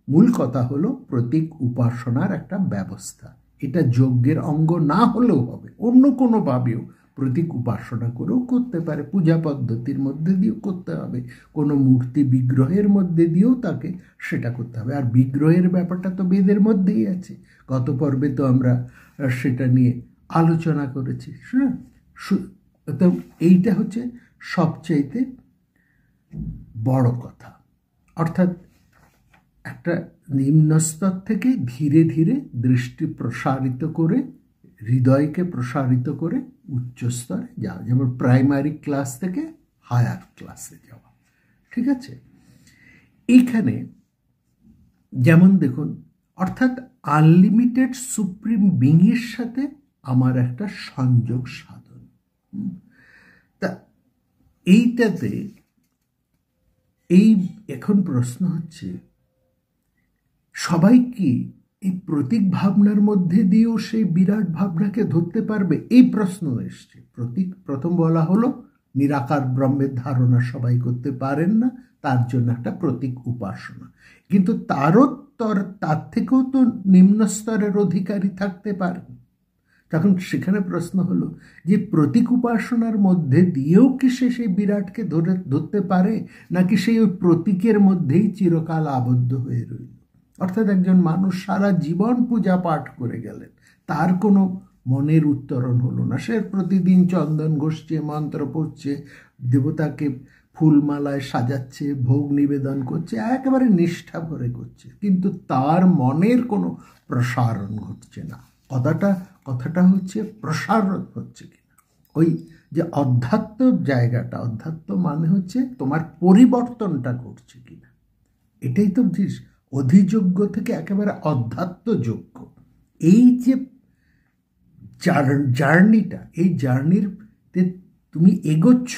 মূল কথা হলো প্রতীক উপাসনার একটা ব্যবস্থা। এটা যজ্ঞের অঙ্গ না হলেও হবে, অন্য কোনোভাবেও প্রতীক উপাসনা করেও করতে পারে, পূজা পদ্ধতির মধ্যে দিয়েও করতে হবে, কোনো মূর্তি বিগ্রহের মধ্যে দিয়েও তাকে সেটা করতে হবে। আর বিগ্রহের ব্যাপারটা তো বেদের মধ্যেই আছে। গত পর্বে তো আমরা সেটা নিয়ে আলোচনা করেছি। তো এইটা হচ্ছে সবচাইতে বড় কথা। অর্থাৎ একটা নিম্নস্তর থেকে ধীরে ধীরে দৃষ্টি প্রসারিত করে, হৃদয়কে প্রসারিত করে উচ্চস্তরে যাওয়া। যেমন প্রাইমারি ক্লাস থেকে হায়ার ক্লাসে যাওয়া। ঠিক আছে, এইখানে যেমন দেখুন, অর্থাৎ আনলিমিটেড সুপ্রিম বিংয়ের সাথে আমার একটা সংযোগ সাধন। তা এইটাতে এখন প্রশ্ন হচ্ছে, সবাই কি এই প্রতীক ভাবনার মধ্যে দিয়েও সেই বিরাট ভাবনাকে ধরতে পারবে? এই প্রশ্ন এসছে। প্রতীক, প্রথম বলা হলো নিরাকার ব্রহ্মের ধারণা সবাই করতে পারেন না, তার জন্য একটা প্রতীক উপাসনা। কিন্তু তার থেকেও তো নিম্ন স্তরের অধিকারী থাকতে পারেন। তখন সেখানে প্রশ্ন হলো যে প্রতীক উপাসনার মধ্যে দিয়েও কি সে সেই বিরাটকে ধরতে পারে, নাকি সেই ওই প্রতীকের মধ্যেই চিরকাল আবদ্ধ হয়ে রইল? অর্থাৎ একজন মানুষ সারা জীবন পূজা পাঠ করে গেলেন, তার কোনো মনের উত্তরণ হলো না। সে প্রতিদিন চন্দন ঘষছে, মন্ত্র পড়ছে, দেবতাকে ফুলমালায় সাজাচ্ছে, ভোগ নিবেদন করছে, একেবারে নিষ্ঠা ভরে করছে, কিন্তু তার মনের কোনো প্রসারণ ঘটছে না। কথাটা হচ্ছে প্রসারণ হচ্ছে কিনা, ওই যে অধ্যাত্ম জায়গাটা, অধ্যাত্ম মানে হচ্ছে তোমার পরিবর্তনটা ঘটছে কিনা। এটাই তো অধিযোগ্য থেকে একেবারে অধ্যাত্মযোগ্য। এই যে জার্নিটা, এই জার্নিতে তুমি এগোচ্ছ,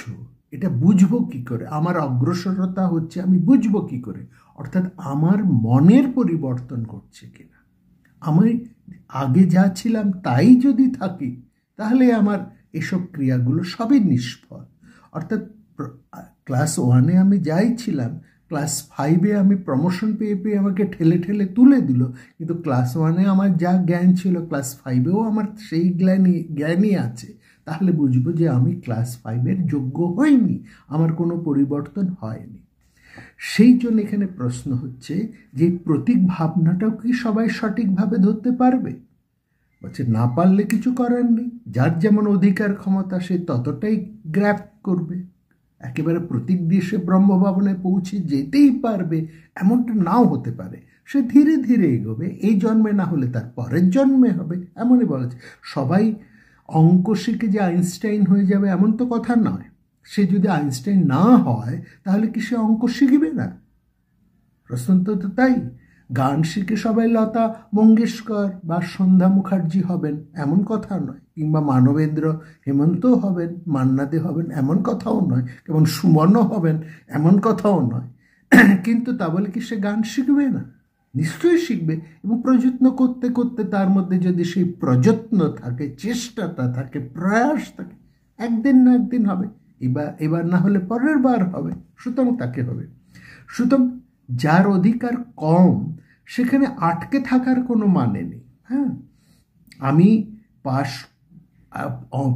এটা বুঝবো কি করে? আমার অগ্রসরতা হচ্ছে, আমি বুঝবো কি করে? অর্থাৎ আমার মনের পরিবর্তন ঘটছে কিনা। আমি আগে যা ছিলাম তাই যদি থাকি, তাহলে আমার এসব ক্রিয়াগুলো সবই নিষ্ফল। অর্থাৎ ক্লাস 1-এ আমি যাই ছিলাম, ক্লাস 5-এ আমি প্রমোশন পেয়ে আমাকে ঠেলে ঠেলে তুলে দিল, কিন্তু ক্লাস 1-এ আমার যা জ্ঞান ছিল ক্লাস 5-এও আমার সেই জ্ঞানই আছে। তাহলে বুঝবো যে আমি ক্লাস 5-এর যোগ্য হইনি, আমার কোনো পরিবর্তন হয়নি। সেই জন্য এখানে প্রশ্ন হচ্ছে যে প্রতীক ভাবনাটাও কি সবাই সঠিকভাবে ধরতে পারবে? বলছে না পারলে কিছু করার নেই, যার যেমন অধিকার ক্ষমতা সে ততটাই গ্র্যাব করবে। একেবারে প্রতীক দিয়ে সে ব্রহ্মভবনে পৌঁছে যেতেই পারবে এমনটা নাও হতে পারে, সে ধীরে ধীরে এগোবে, এই জন্মে না হলে তার পরের জন্মে হবে। এমনই বলেছে, সবাই অঙ্ক শিখে যে আইনস্টাইন হয়ে যাবে এমন তো কথা নয়। সে যদি আইনস্টাইন না হয় তাহলে কি সে অঙ্ক শিখবে না? প্রশ্ন তো তাই। গান শিখে সবাই লতা মঙ্গেশকর বা সন্ধ্যা মুখার্জি হবেন এমন কথা নয়, কিংবা মানবেন্দ্র হেমন্তও হবেন, মান্না দে হবেন এমন কথাও নয়, কেমন সুমনও হবেন এমন কথাও নয়। কিন্তু তা বলে কি সে গান শিখবে না? নিশ্চয়ই শিখবে, এবং প্রযত্ন করতে করতে তার মধ্যে যদি সেই প্রযত্ন থাকে, চেষ্টাটা থাকে, প্রয়াস থাকে, একদিন না একদিন হবে। এবার না হলে পরের বার হবে, সুতরাং তাকে হবে। সুতরাং যার অধিকার কম সেখানে আটকে থাকার কোনো মানে নেই। হ্যাঁ, আমি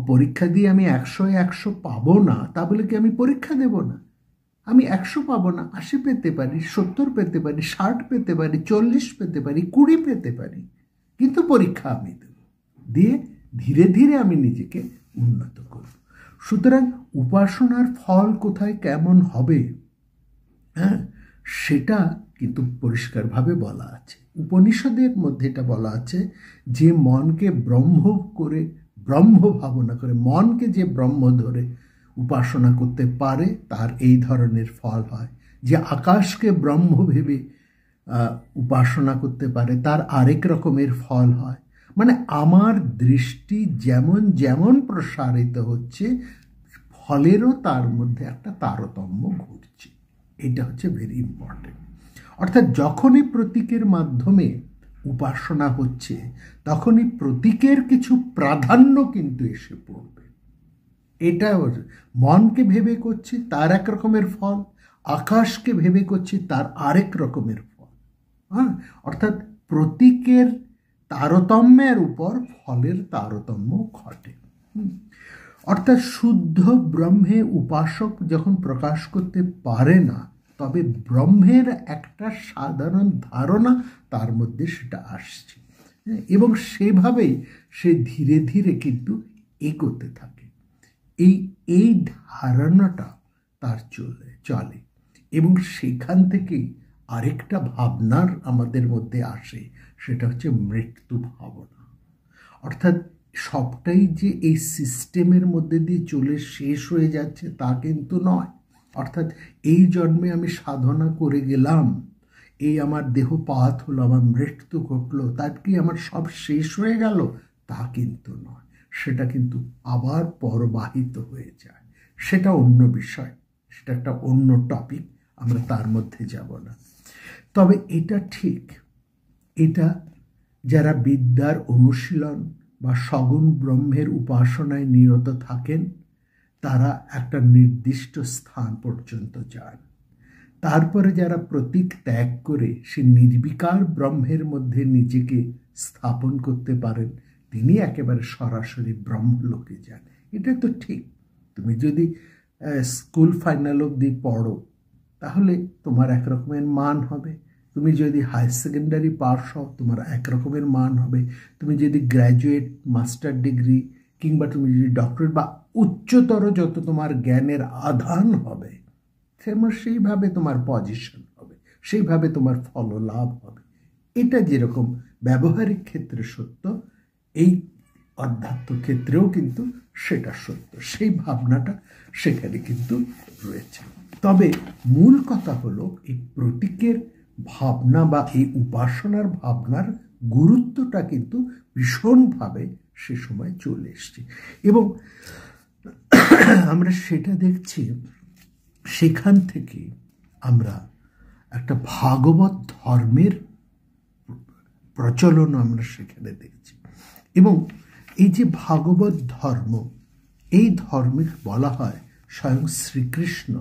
পরীক্ষা দিয়ে আমি 100 পাবো না, তা বলে কি আমি পরীক্ষা দেব না? আমি 100 পাবো না, 80 পেতে পারি, 70 পেতে পারি, 60 পেতে পারি, 40 পেতে পারি, 20 পেতে পারি, কিন্তু পরীক্ষা আমি দেব, দিয়ে ধীরে ধীরে আমি নিজেকে উন্নত করব। সুতরাং উপাসনার ফল কোথায় কেমন হবে, হ্যাঁ, সেটা কিন্তু পরিষ্কারভাবে বলা আছে। উপনিষদের মধ্যে এটা বলা আছে যে মনকে ব্রহ্ম ভাবনা করে, মনকে যে ব্রহ্ম ধরে উপাসনা করতে পারে তার এই ধরনের ফল হয়। যে আকাশকে ব্রহ্ম ভেবে উপাসনা করতে পারে তার আরেক রকমের ফল হয়। মানে আমার দৃষ্টি যেমন যেমন প্রসারিত হচ্ছে, ফলেরও তার মধ্যে একটা তারতম্য ঘটছে। এটা হচ্ছে ভেরি ইম্পর্টেন্ট। অর্থাৎ যখনই প্রতীকের মাধ্যমে উপাসনা হচ্ছে, তখনই প্রতীকের কিছু প্রাধান্য কিন্তু এসে পড়বে। এটা মনকে ভেবে করছে তার এক রকমের ফল, আকাশকে ভেবে করছে তার আরেক রকমের ফল। হ্যাঁ, অর্থাৎ প্রতীকের তারতম্যের উপর ফলের তারতম্য ঘটে। অর্থাৎ শুদ্ধ ব্রহ্মে উপাসক যখন প্রকাশ করতে পারে না, তবে ব্রহ্মের একটা সাধারণ ধারণা তার মধ্যে সেটা আসছে, এবং সেভাবেই সে ধীরে ধীরে কিন্তু এগোতে থাকে। এই ধারণাটা তার চলে, এবং সেখান থেকেই আরেকটা ভাবনার আমাদের মধ্যে আসে, সেটা হচ্ছে মৃত্যু ভাবনা। অর্থাৎ সবটাই যে এই সিস্টেমের মধ্যে দিয়ে চলে শেষ হয়ে যাচ্ছে তা কিন্তু নয়। অর্থাৎ এই জন্মে আমি সাধনা করে গেলাম, এই আমার দেহপাত হলো, আমার মৃত্যু ঘটলো, তার কি আমার সব শেষ হয়ে গেল? তা কিন্তু নয়, সেটা কিন্তু আবার পরবাহিত হয়ে যায়, সেটা অন্য বিষয়, সেটা একটা অন্য টপিক, আমরা তার মধ্যে যাব না। তবে এটা ঠিক, এটা যারা বিদ্যার অনুশীলন বা সগুণ ব্রহ্মের উপাসনায় নিরত থাকেন তারা একটা নির্দিষ্ট স্থান পর্যন্ত যান। তারপরে যারা প্রতীক ত্যাগ করে সে নির্বিকার ব্রহ্মের মধ্যে নিজেকে স্থাপন করতে পারেন তিনি একেবারে সরাসরি ব্রহ্মলোকে যান। এটা তো ঠিক। তুমি যদি স্কুল ফাইনাল অবধি পড়ো তাহলে তোমার একরকমের মান হবে, তুমি যদি হায়ার সেকেন্ডারি পাস হও তোমার একরকমের মান হবে, তুমি যদি গ্র্যাজুয়েট মাস্টার ডিগ্রি কিংবা তুমি যদি ডক্টরেট বা উচ্চতর যত তোমার জ্ঞানের আধান হবে সেইভাবে তোমার পজিশন হবে, সেইভাবে তোমার ফললাভ হবে। এটা যেরকম ব্যবহারিক ক্ষেত্রে সত্য, এই অধ্যাত্ম ক্ষেত্রেও কিন্তু সেটা সত্য, সেই ভাবনাটা সেখানে কিন্তু রয়েছে। তবে মূল কথা হলো এই প্রতীকের ভাবনা বা এই উপাসনার ভাবনার গুরুত্বটা কিন্তু ভীষণভাবে সে সময় চলে এসছে এবং আমরা সেটা দেখছি। সেখান থেকে আমরা একটা ভাগবত ধর্মের প্রচলন আমরা সেখানে দেখছি এবং এই যে ভাগবত ধর্ম, এই ধর্মে বলা হয় স্বয়ং শ্রীকৃষ্ণ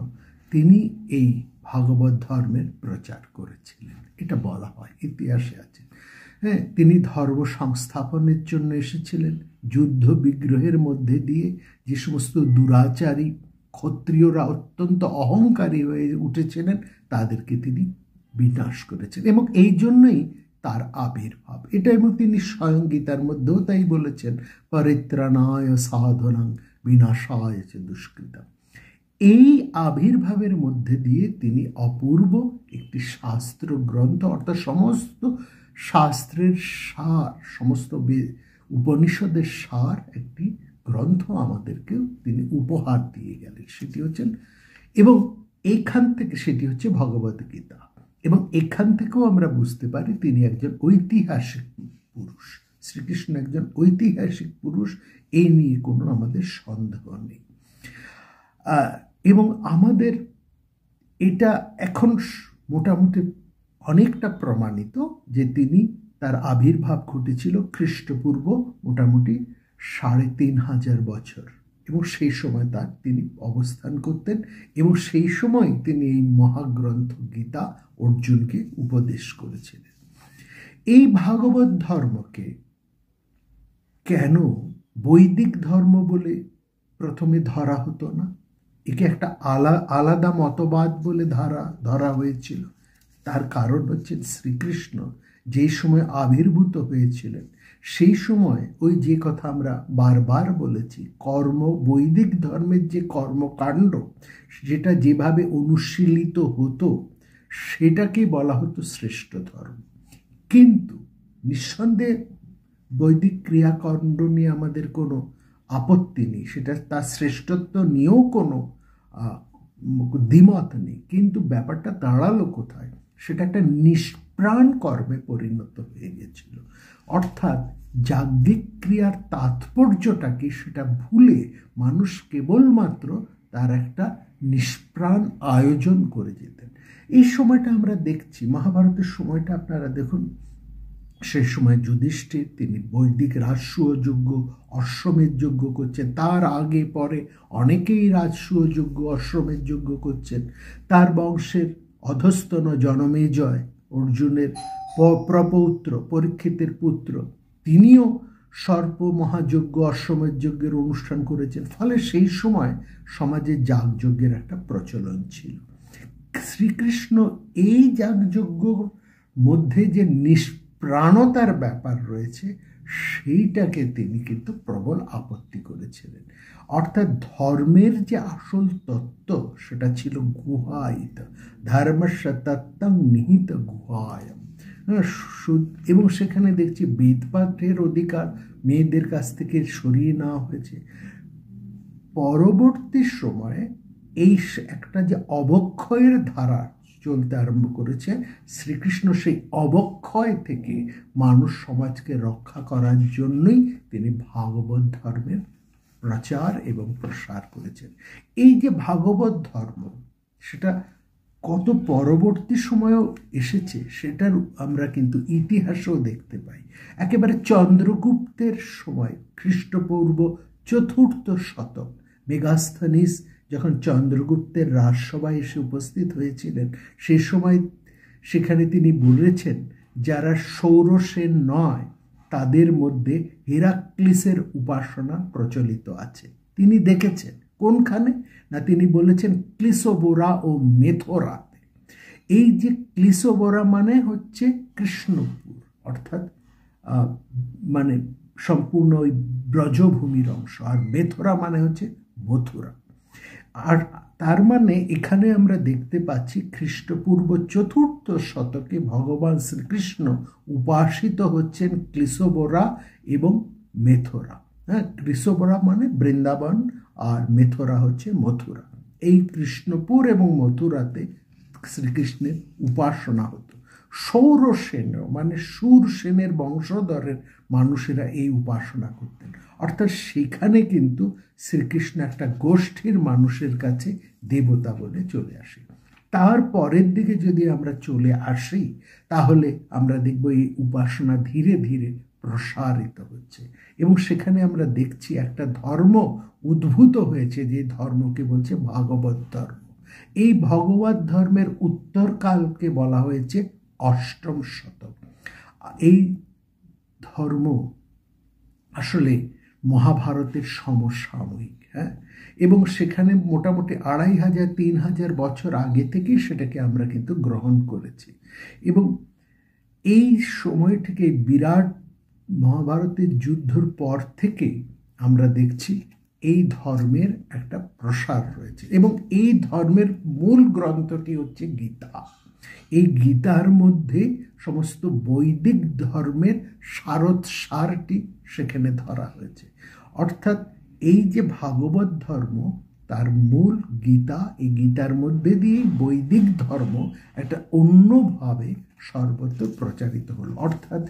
তিনি এই ভাগবত ধর্মের প্রচার করেছিলেন, এটা বলা হয়, ইতিহাসে আছে। হ্যাঁ, তিনি ধর্ম সংস্থাপনের জন্য এসেছিলেন, যুদ্ধ বিগ্রহের মধ্যে দিয়ে যে সমস্ত দুরাচারী ক্ষত্রিয়রা অত্যন্ত অহংকারী হয়ে উঠেছিলেন তাদেরকে তিনি বিনাশ করেছেন এবং এই জন্যই তার আবির্ভাব। এটা এবং তিনি স্বয়ং গীতার মধ্যেও তাই বলেছেন, পরিত্রাণায় সাধনাং বিনাশায় চ দুষ্কৃতম। এই আবির্ভাবের মধ্যে দিয়ে তিনি অপূর্ব একটি শাস্ত্র গ্রন্থ, অর্থাৎ সমস্ত শাস্ত্রের সার, সমস্ত উপনিষদের সার একটি গ্রন্থ আমাদেরকেও তিনি উপহার দিয়ে গেলেন, সেটি হচ্ছেন এবং এইখান থেকে সেটি হচ্ছে ভগবত গীতা। এবং এখান থেকেও আমরা বুঝতে পারি তিনি একজন ঐতিহাসিক পুরুষ, শ্রীকৃষ্ণ একজন ঐতিহাসিক পুরুষ, এই নিয়ে কোনো আমাদের সন্দেহ নেই। এবং আমাদের এটা এখন মোটামুটি অনেকটা প্রমাণিত যে তিনি তার আবির্ভাব ঘটেছিল খ্রিস্টপূর্ব মোটামুটি ৩৫০০ বছর এবং সেই সময় তিনি অবস্থান করতেন এবং সেই সময় তিনি এই মহাগ্রন্থ গীতা অর্জুনকে উপদেশ করেছিলেন। এই ভাগবত ধর্মকে কেন বৈদিক ধর্ম বলে প্রথমে ধরা হতো না, একে একটা আলাদা মতবাদ বলে ধরা হয়েছিল? তার কারণ হচ্ছে শ্রীকৃষ্ণ যেই সময় আবির্ভূত হয়েছিলেন সেই সময় ওই যে কথা আমরা বারবার বলেছি, বৈদিক ধর্মের যে কর্মকাণ্ড যেটা যেভাবে অনুশীলিত হতো সেটাকে বলা হতো শ্রেষ্ঠ ধর্ম। কিন্তু নিঃসন্দেহে বৈদিক ক্রিয়াকাণ্ড নিয়ে আমাদের কোনো আপত্তি নেই, সেটা তার শ্রেষ্ঠত্ব নিয়েও কোনো দ্বিমত নেই, কিন্তু ব্যাপারটা দাঁড়ালো কোথায়? সেটা একটা নিষ্প্রাণ কর্মে পরিণত হয়ে গেছিল। অর্থাৎ যাজ্ঞিক ক্রিয়ার তাৎপর্যটাকে সেটা ভুলে মানুষ কেবলমাত্র তার একটা নিষ্প্রাণ আয়োজন করে যেতেন। এই সময়টা আমরা দেখছি, মহাভারতের সময়টা আপনারা দেখুন, সেই সময় যুধিষ্ঠির তিনি বৈদিক রাজসূয় যজ্ঞ অশ্বমেধ যজ্ঞ করছেন, তার আগে পরে অনেকেই রাজসূয় যজ্ঞ অশ্বমেধ যজ্ঞ করছেন। তার বংশের অধস্তন জনমেজয় অর্জুনের প্রপৌত্র পরীক্ষিতের পুত্র, তিনিও সর্প মহাযজ্ঞ অশ্বমেধ যজ্ঞের অনুষ্ঠান করেছেন। ফলে সেই সময় সমাজে যাগযজ্ঞের একটা প্রচলন ছিল। শ্রীকৃষ্ণ এই যাগযজ্ঞর মধ্যে যে প্রাণতার ব্যাপার রয়েছে সেইটাকে তিনি কিন্তু প্রবল আপত্তি করেছিলেন। অর্থাৎ ধর্মের যে আসল তত্ত্ব সেটা ছিল গুহায়িত, ধর্মস্য তত্ত্বং নিহিত গুহায়ম। হ্যাঁ, এবং সেখানে দেখছি বেদ পাঠের অধিকার মেয়েদের কাছ থেকে সরিয়ে নেওয়া হয়েছে। পরবর্তী সময়ে এই একটা যে অবক্ষয়ের ধারা চলতে আরম্ভ করেছে, শ্রীকৃষ্ণ সেই অবক্ষয় থেকে মানুষ সমাজকে রক্ষা করার জন্যই তিনি ভাগবত ধর্মের প্রচার এবং প্রসার করেছেন। এই যে ভাগবত ধর্ম, সেটা কত পরবর্তী সময়েও এসেছে সেটার আমরা কিন্তু ইতিহাসেও দেখতে পাই। একেবারে চন্দ্রগুপ্তের সময়, খ্রিস্টপূর্ব 4th শতক, মেগাস্থনিস যখন চন্দ্রগুপ্তের রাজসভায় এসে উপস্থিত হয়েছিলেন, সে সময় সেখানে তিনি বলেছেন যারা সৌরসেন নয় তাদের মধ্যে হেরাক্লিসের উপাসনা প্রচলিত আছে। তিনি দেখেছেন কোনখানে না, তিনি বলেছেন ক্লিসোবোরা ও মেথোরাতে। এই যে ক্লিসোবোরা মানে হচ্ছে কৃষ্ণপুর, অর্থাৎ মানে সম্পূর্ণ ওই ব্রজভূমির অংশ, আর মেথোরা মানে হচ্ছে মথুরা। আর তার মানে এখানে আমরা দেখতে পাচ্ছি খ্রিস্টপূর্ব 4th শতকে ভগবান শ্রীকৃষ্ণ উপাসিত হচ্ছেন ক্লিসোবোরা এবং মেথোরা। হ্যাঁ, ক্লিসোবোরা মানে বৃন্দাবন আর মেথোরা হচ্ছে মথুরা। এই কৃষ্ণপুর এবং মথুরাতে শ্রীকৃষ্ণের উপাসনা হতো। সৌরসেন মানে সুরসেনের বংশধরের মানুষেরা এই উপাসনা করতেন। অর্থাৎ সেখানে কিন্তু শ্রীকৃষ্ণ একটা গোষ্ঠীর মানুষের কাছে দেবতা বলে চলে আসে। তার পরের দিকে যদি আমরা চলে আসি তাহলে আমরা দেখব এই উপাসনা ধীরে ধীরে প্রসারিত হচ্ছে এবং সেখানে আমরা দেখছি একটা ধর্ম উদ্ভূত হয়েছে, যে ধর্মকে বলছে ভাগবত ধর্ম। এই ভগবত ধর্মের উত্তরকালকে বলা হয়েছে 8ম শতক। এই ধর্ম আসলে মহাভারতের সমসাময়িক। হ্যাঁ, এবং সেখানে মোটামুটি 2500-3000 বছর আগে থেকেই সেটাকে আমরা কিন্তু গ্রহণ করেছি। এবং এই সময় থেকে বিরাট মহাভারতের যুদ্ধের পর থেকে আমরা দেখছি এই ধর্মের একটা প্রসার রয়েছে। এবং এই ধর্মের মূল গ্রন্থটি হচ্ছে গীতা। এই গীতার মধ্যে সমস্ত বৈদিক ধর্মের সারটি সেখানে ধরা হয়েছে। অর্থাৎ এই যে ভাগবত ধর্ম, তার মূল গীতা, এই গীতার মধ্যে দিয়ে বৈদিক ধর্ম একটা অন্যভাবে সর্বত্র প্রচারিত হলো। অর্থাৎ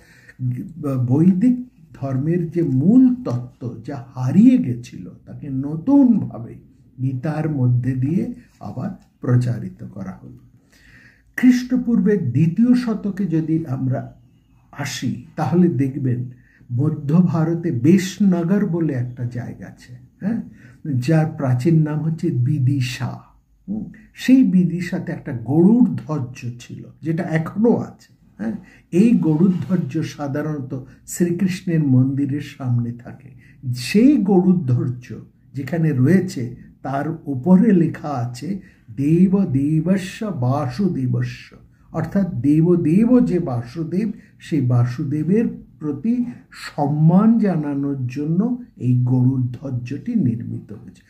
বৈদিক ধর্মের যে মূল তত্ত্ব যা হারিয়ে গেছিল তাকে নতুনভাবে গীতার মধ্যে দিয়ে আবার প্রচারিত করা হলো। খ্রিস্টপূর্বের 2য় শতকে যদি আমরা আসি তাহলে দেখবেন মধ্য ভারতে বেশনগর বলে একটা জায়গা আছে, হ্যাঁ, যার প্রাচীন নাম হচ্ছে বিদিশা। সেই বিদিশাতে একটা গরুড় ধ্বজ ছিল, যেটা এখনো আছে। হ্যাঁ, এই গরুড় ধ্বজ সাধারণত শ্রীকৃষ্ণের মন্দিরের সামনে থাকে। সেই গরুড় ধ্বজ যেখানে রয়েছে তার উপরে লেখা আছে দেব দেবস্য বাসুদেবস্য, অর্থাৎ দেবদেব যে বাসুদেব, সেই বাসুদেবের প্রতি সম্মান জানানোর জন্য এই গরুড় ধ্বজটি নির্মিত হয়েছে।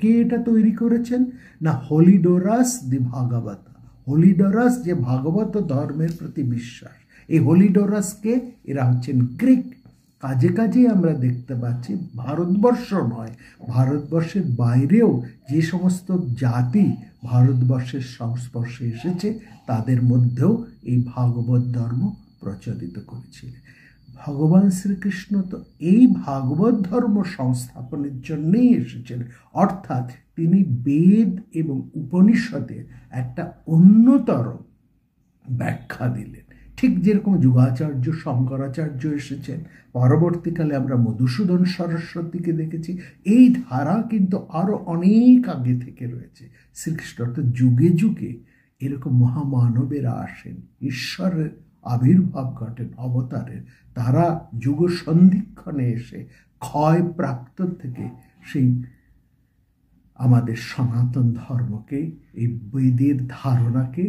কে এটা তৈরি করেছেন না, হলিডোরাস দি ভাগবত। হলিডোরাস যে ভাগবত ধর্মের প্রতি বিশ্বাস, এই হলিডোরাসকে, এরা হচ্ছেন গ্রিক। কাজে কাজে আমরা দেখতে পাচ্ছি ভারতবর্ষ নয়, ভারতবর্ষের বাইরেও যে সমস্ত জাতি ভারতবর্ষের সংস্পর্শে এসেছে তাদের মধ্যেও এই ভাগবত ধর্ম প্রচলিত করেছিলেন। ভগবান শ্রীকৃষ্ণ তো এই ভাগবত ধর্ম সংস্থাপনের জন্যই এসেছেন। অর্থাৎ তিনি বেদ এবং উপনিষদের একটা অন্যতর ব্যাখ্যা দিলেন। ঠিক যেরকম যুগাচার্য, শঙ্করাচার্য এসেছেন, পরবর্তীকালে আমরা মধুসূদন সরস্বতীকে দেখেছি। এই ধারা কিন্তু আরও অনেক আগে থেকে রয়েছে। শ্রীকৃষ্ণ অর্থাৎ যুগে যুগে এরকম মহামানবেরা আসেন, ঈশ্বরের আবির্ভাব ঘটেন অবতারের। তারা যুগ সন্ধিক্ষণে এসে ক্ষয় প্রাপ্ত থেকে সেই আমাদের সনাতন ধর্মকে, এই বেদের ধারণাকে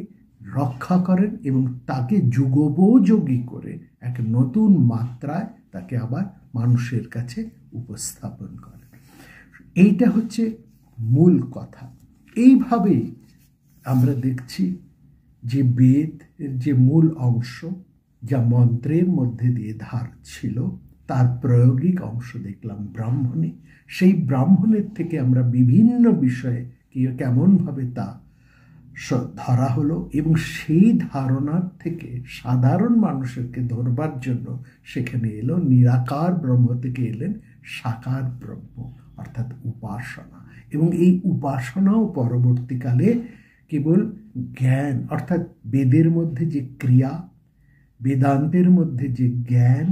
রক্ষা করেন এবং তাকে যুগোপযোগী করে এক নতুন মাত্রায় তাকে আবার মানুষের কাছে উপস্থাপন করেন। এইটা হচ্ছে মূল কথা। এইভাবেই আমরা দেখছি যে বেদের যে মূল অংশ যা মন্ত্রের মধ্যে দিয়ে ধার ছিল, তার প্রায়োগিক অংশ দেখলাম ব্রাহ্মণে। সেই ব্রাহ্মণের থেকে আমরা বিভিন্ন বিষয়ে কেমনভাবে তা ধরা হলো, এবং সেই ধারণার থেকে সাধারণ মানুষকে ধরবার জন্য সেখানে এলো নিরাকার ব্রহ্ম থেকে এলেন সাকার ব্রহ্ম, অর্থাৎ উপাসনা। এবং এই উপাসনাও পরবর্তীকালে কেবল জ্ঞান, অর্থাৎ বেদের মধ্যে যে ক্রিয়া, বেদান্তের মধ্যে যে জ্ঞান,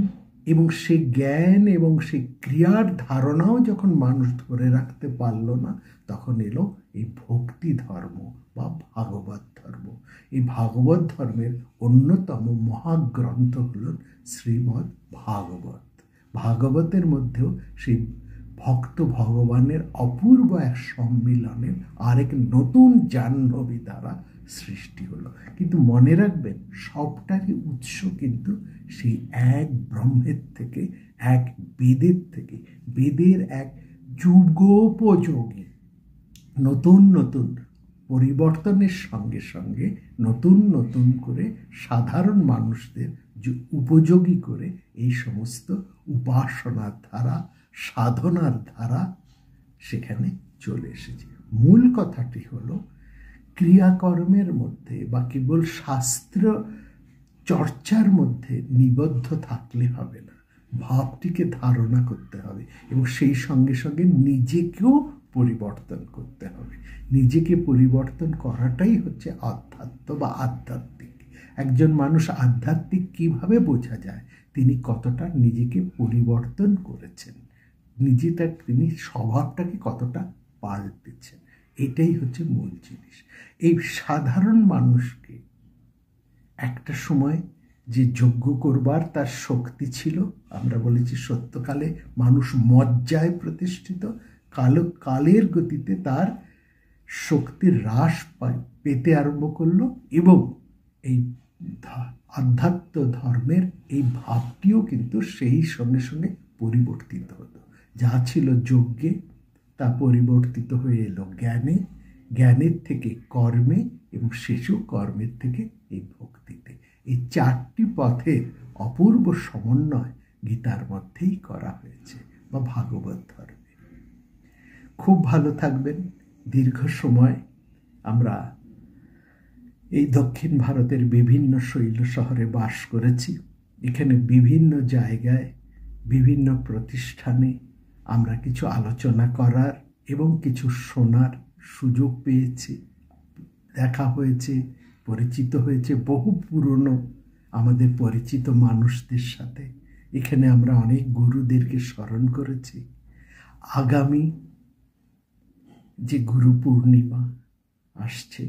এবং সেই জ্ঞান এবং সেই ক্রিয়ার ধারণাও যখন মানুষ ধরে রাখতে পারল না, তখন এলো এই ভক্তি ধর্ম বা ভাগবত ধর্ম। এই ভাগবত ধর্মের অন্যতম মহাগ্রন্থ হল শ্রীমদ্ ভাগবত। ভাগবতের মধ্যেও সেই ভক্ত ভগবানের অপূর্ব এক সম্মিলনের আরেক নতুন জাহ্নবী দ্বারা সৃষ্টি হলো। কিন্তু মনে রাখবেন, সবটারই উৎস কিন্তু সেই এক ব্রহ্মের থেকে, এক বেদের থেকে। বেদের এক যুগোপযোগী নতুন নতুন পরিবর্তনের সঙ্গে সঙ্গে নতুন নতুন করে সাধারণ মানুষদের উপযোগী করে এই সমস্ত উপাসনার ধারা, সাধনার ধারা সেখানে চলে এসেছে। মূল কথাটি হলো, ক্রিয়াকর্মের মধ্যে বা কেবল শাস্ত্র চর্চার মধ্যে নিবদ্ধ থাকলে হবে না, ভাবটিকে ধারণা করতে হবে এবং সেই সঙ্গে সঙ্গে নিজেকেও পরিবর্তন করতে হবে। নিজেকে পরিবর্তন করাটাই হচ্ছে আধ্যাত্ম বা আধ্যাত্মিক। একজন মানুষ আধ্যাত্মিক কিভাবে বোঝা যায়? তিনি কতটা নিজেকে পরিবর্তন করেছেন, তিনি স্বভাবটাকে কতটা পাল্টেছেন, এটাই হচ্ছে মূল জিনিস। এই সাধারণ মানুষকে একটা সময় যে যজ্ঞ করবার তার শক্তি ছিল, আমরা বলেছি সত্যকালে মানুষ মজ্জায় প্রতিষ্ঠিত, কালের গতিতে তার শক্তির হ্রাস পেতে আরম্ভ করলো, এবং এই আধ্যাত্ম ধর্মের এই ভাবটিও কিন্তু সেই সঙ্গে সঙ্গে পরিবর্তিত হতো। যা ছিল যজ্ঞে তা পরিবর্তিত হয়ে এলো জ্ঞানে, জ্ঞানের থেকে কর্মে, এবং শেষও কর্মের থেকে এই ভক্তিতে। এই চারটি পথের অপূর্ব সমন্বয় গীতার মধ্যেই করা হয়েছে বা ভাগবত ধর্মে। খুব ভালো থাকবেন। দীর্ঘ সময় আমরা এই দক্ষিণ ভারতের বিভিন্ন শৈল শহরে বাস করেছি। এখানে বিভিন্ন জায়গায়, বিভিন্ন প্রতিষ্ঠানে আমরা কিছু আলোচনা করার এবং কিছু শোনার সুযোগ পেয়েছি। দেখা হয়েছে, পরিচিত হয়েছে বহু পুরনো আমাদের পরিচিত মানুষদের সাথে। এখানে আমরা অনেক গুরুদেরকে স্মরণ করেছি। আগামী যে গুরু পূর্ণিমা আসছে,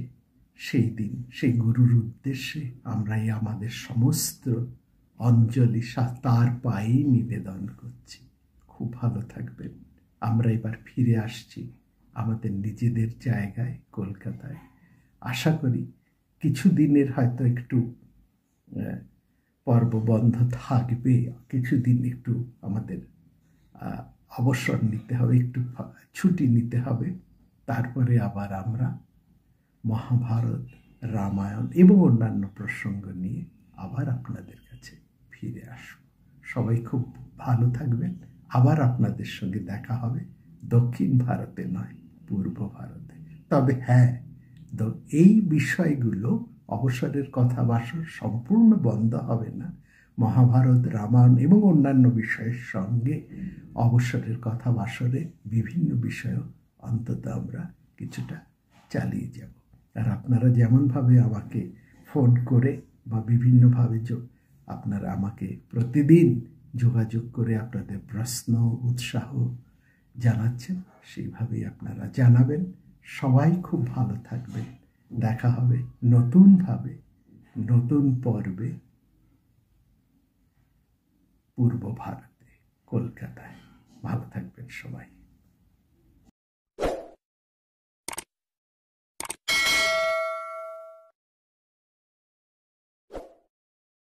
সেই দিন সেই গুরুর উদ্দেশ্যে আমরা আমাদের সমস্ত অঞ্জলি তার পায়েই নিবেদন করছি। খুব ভালো থাকবেন। আমরা এবার ফিরে আসছি আমাদের নিজেদের জায়গায়, কলকাতায়। আশা করি কিছুদিনের হয়তো একটু পর্ব বন্ধ থাকবে, কিছুদিন একটু আমাদের অবসর নিতে হবে, একটু ছুটি নিতে হবে। তারপরে আবার আমরা মহাভারত, রামায়ণ এবং অন্যান্য প্রসঙ্গ নিয়ে আবার আপনাদের কাছে ফিরে আসব। সবাই খুব ভালো থাকবেন। আবার আপনাদের সঙ্গে দেখা হবে দক্ষিণ ভারতে নয়, পূর্ব ভারতে। তবে হ্যাঁ, এই বিষয়গুলো অবসরের কথাবাসর সম্পূর্ণ বন্ধ হবে না। মহাভারত, রামায়ণ এবং অন্যান্য বিষয়ের সঙ্গে অবসরের কথাবাসরে বিভিন্ন বিষয়ও অন্তত আমরা কিছুটা চালিয়ে যাব। আর আপনারা যেমনভাবে আমাকে ফোন করে বা বিভিন্নভাবে আপনারা আমাকে প্রতিদিন যোগাযোগ করে আপনাদের প্রশ্ন, উৎসাহ জানাচ্ছেন, সেইভাবেই আপনারা জানাবেন। সবাই খুব ভালো থাকবেন। দেখা হবে নতুনভাবে, নতুন পর্বে, পূর্ব ভারতে, কলকাতায়। ভালো থাকবেন সবাই।